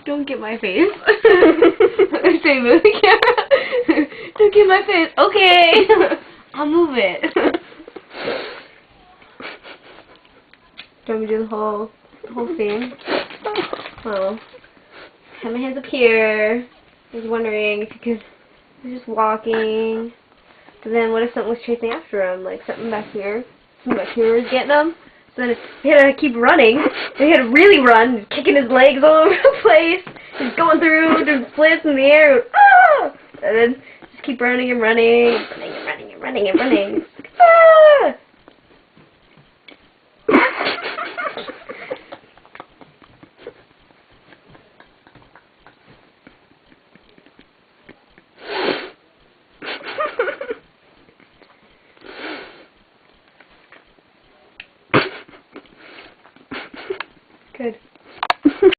Don't get my face. Say move the camera. Don't get my face. Okay. I'll move it. Do you want me to do the whole thing? Oh. Have my hands up here. I was wondering if you could. He's just walking. But then what if something was chasing after him? Like something back here. Something back here was getting him. So then he had to keep running. And he had to really run, kicking his legs all over the place. He's going through, doing splits in the air. Ah! And then just keep running and running. Running and running and running and running. Ah!